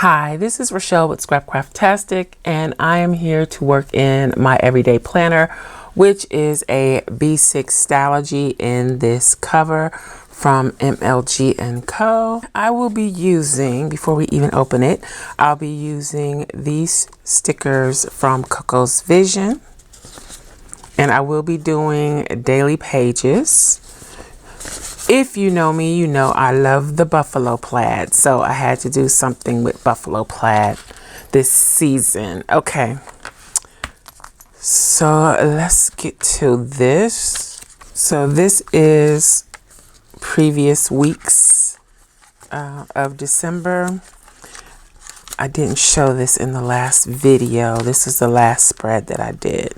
Hi, this is Rachelle with Scrapcraftastic, and I am here to work in my everyday planner, which is a B6 Stalogy in this cover from MLG Co. I will be using, before we even open it, I'll be using these stickers from COCO'S Vision, and I will be doing daily pages. If you know me, you know I love the buffalo plaid, so I had to do something with buffalo plaid this season. Okay, so let's get to this. So this is previous weeks of December. I didn't show this in the last video. This is the last spread that I did.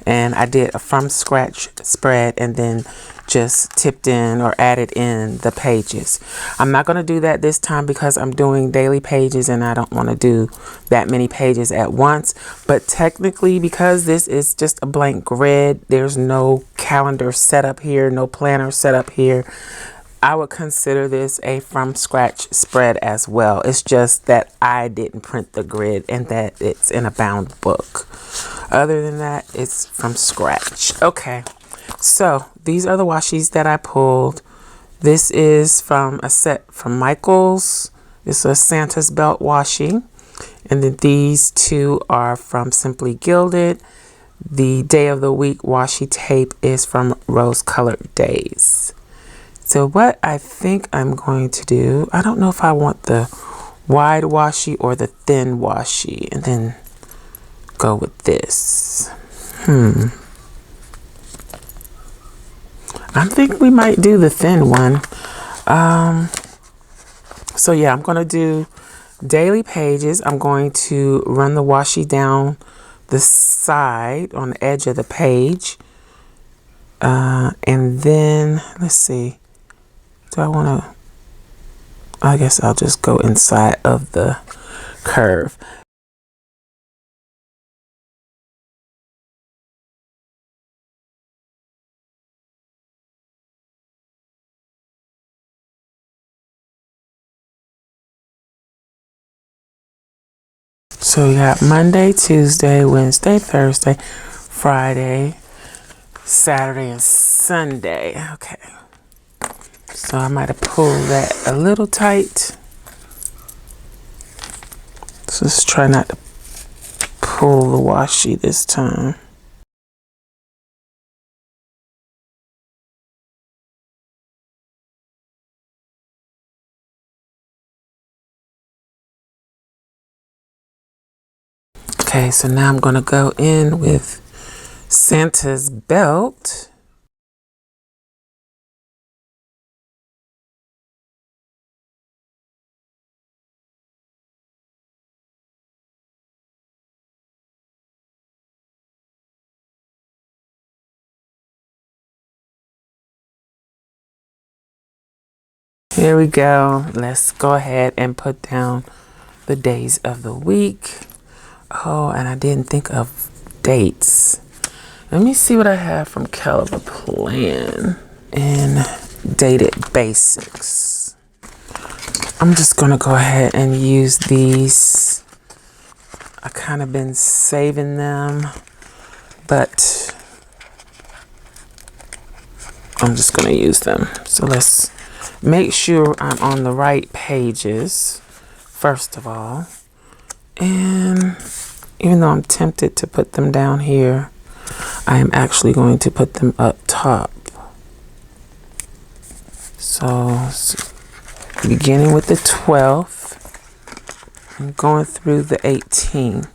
And I did a from scratch spread and then just tipped in or added in the pages. I'm not going to do that this time because I'm doing daily pages and I don't want to do that many pages at once. But technically, because this is just a blank grid, there's no calendar set up here, no planner set up here, I would consider this a from scratch spread as well. It's just that I didn't print the grid and that it's in a bound book. Other than that, it's from scratch. Okay, so these are the washies that I pulled. This is from a set from Michael's. This is a Santa's belt washi. And then these two are from Simply Gilded. The day of the week washi tape is from Rose Colored Days. So what I think I'm going to do, I don't know if I want the wide washi or the thin washi, and then go with this. I think we might do the thin one. So yeah, I'm going to do daily pages. I'm going to run the washi down the side on the edge of the page. And then, let's see. Do I want to, I guess I'll just go inside of the curve. So we got Monday, Tuesday, Wednesday, Thursday, Friday, Saturday, and Sunday. Okay. So I might have pulled that a little tight. So let's try not to pull the washi this time. Okay, so now I'm going to go in with Santa's belt. Here we go. Let's go ahead and put down the days of the week. Oh, and I didn't think of dates. Let me see what I have from CHELA Plan in Dated Basics. I'm just going to go ahead and use these. I kind of been saving them, but I'm just going to use them. So let's make sure I'm on the right pages, first of all. And even though I'm tempted to put them down here, I am actually going to put them up top. So beginning with the 12th and going through the 18th.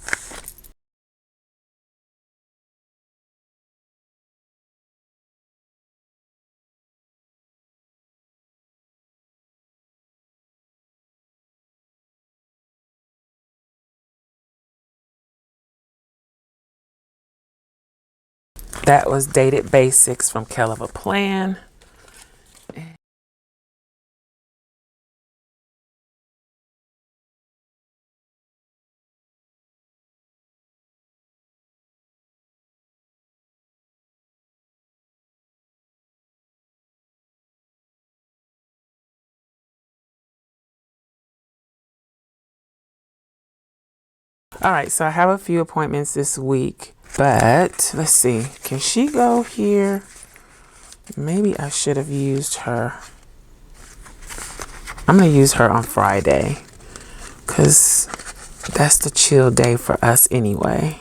That was Dated Basics from CHELA Plan. All right, so I have a few appointments this week, but let's see. Can she go here? Maybe I should have used her. I'm going to use her on Friday because that's the chill day for us anyway.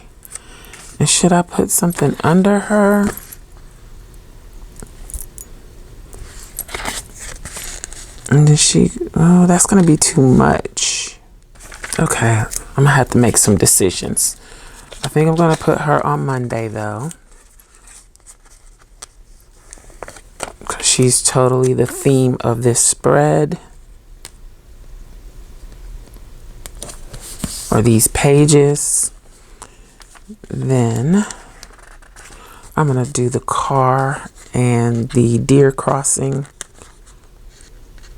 And should I put something under her? And then oh, that's going to be too much. Okay, I'm going to have to make some decisions. I think I'm going to put her on Monday though. Because she's totally the theme of this spread. Or these pages. Then I'm going to do the car and the deer crossing.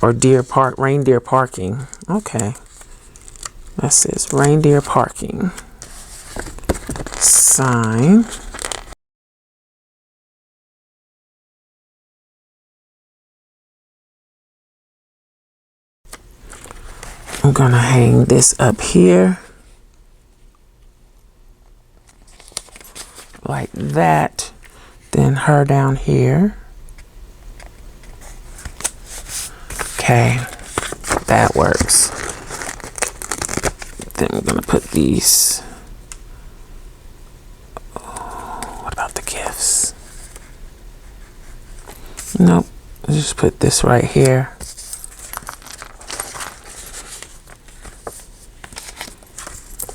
Or reindeer parking. Okay. That says reindeer parking. Sign. I'm gonna hang this up here. Like that. Then her down here. Okay, that works. Then we're gonna put these. What about the gifts? Nope, I'll just put this right here.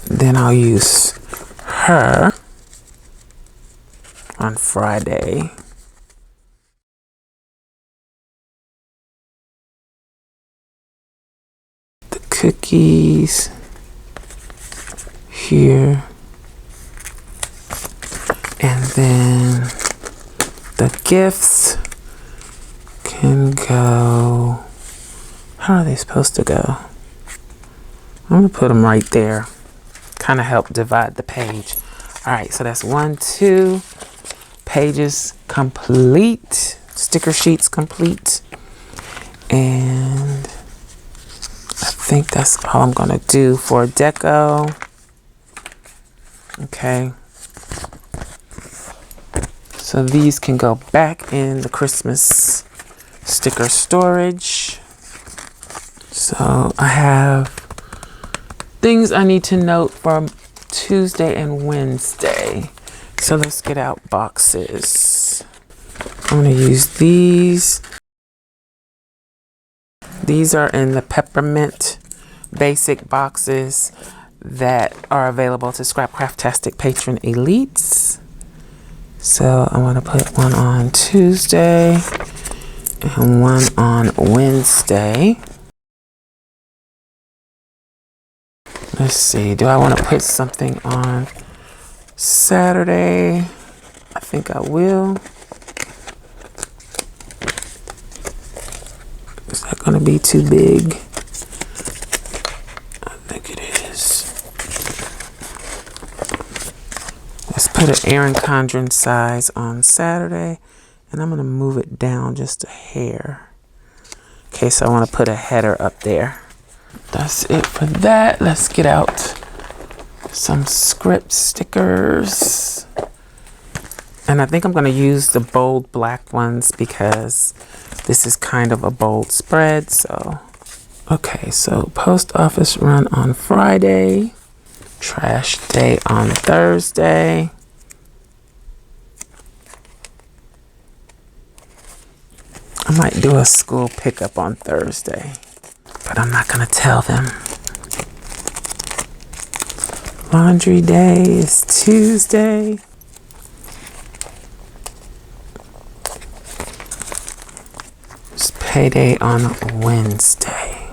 Then I'll use her on Friday. Cookies here, and then the gifts can go. How are they supposed to go? I'm gonna put them right there. Kind of help divide the page. All right, so that's 1, 2 pages complete. Sticker sheets complete, and I think that's all I'm gonna do for deco. Okay. So these can go back in the Christmas sticker storage. So I have things I need to note from Tuesday and Wednesday. So let's get out boxes. I'm gonna use these. These are in the peppermint basic boxes that are available to Scrapcraftastic patron elites. So I want to put one on Tuesday and one on Wednesday. Let's see, do I want to put something on Saturday? I think I will. Is that going to be too big? I think it is. Let's put an Erin Condren size on Saturday, and I'm going to move it down just a hair. Okay, so I want to put a header up there. That's it for that. Let's get out some script stickers. And I think I'm going to use the bold black ones because this is kind of a bold spread. So, okay, so post office run on Friday. Trash day on Thursday. I might do a school pickup on Thursday, but I'm not going to tell them. Laundry day is Tuesday. It's payday on Wednesday.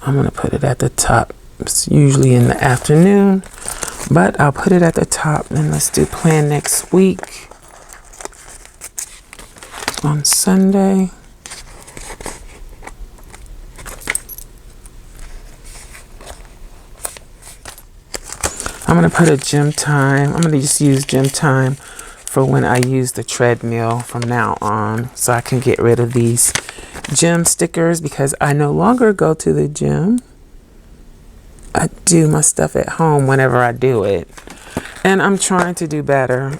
I'm going to put it at the top. It's usually in the afternoon, but I'll put it at the top. Then let's do plan next week on Sunday. I'm going to put a gym time. I'm going to just use gym time for when I use the treadmill from now on, so I can get rid of these gym stickers because I no longer go to the gym. I I do my stuff at home whenever I do it. And I'm trying to do better.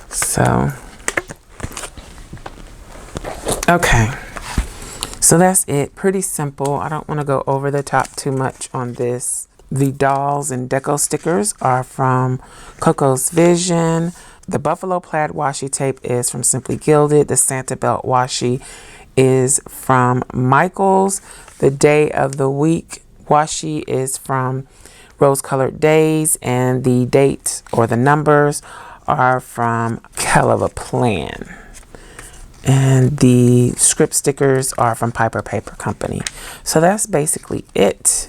So, okay. So that's it. Pretty simple. I don't want to go over the top too much on this. The dolls and deco stickers are from COCO'S Vision. The Buffalo Plaid washi tape is from Simply Gilded. The Santa Belt washi is from Michael's. The Day of the Week washi is from Rose Colored Days. And the date or the numbers are from CHELA Plan. And the script stickers are from Piper Paper Company. So that's basically it.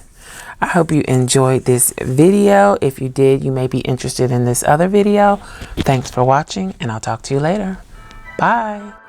I hope you enjoyed this video. If you did, you may be interested in this other video. Thanks for watching, and I'll talk to you later. Bye.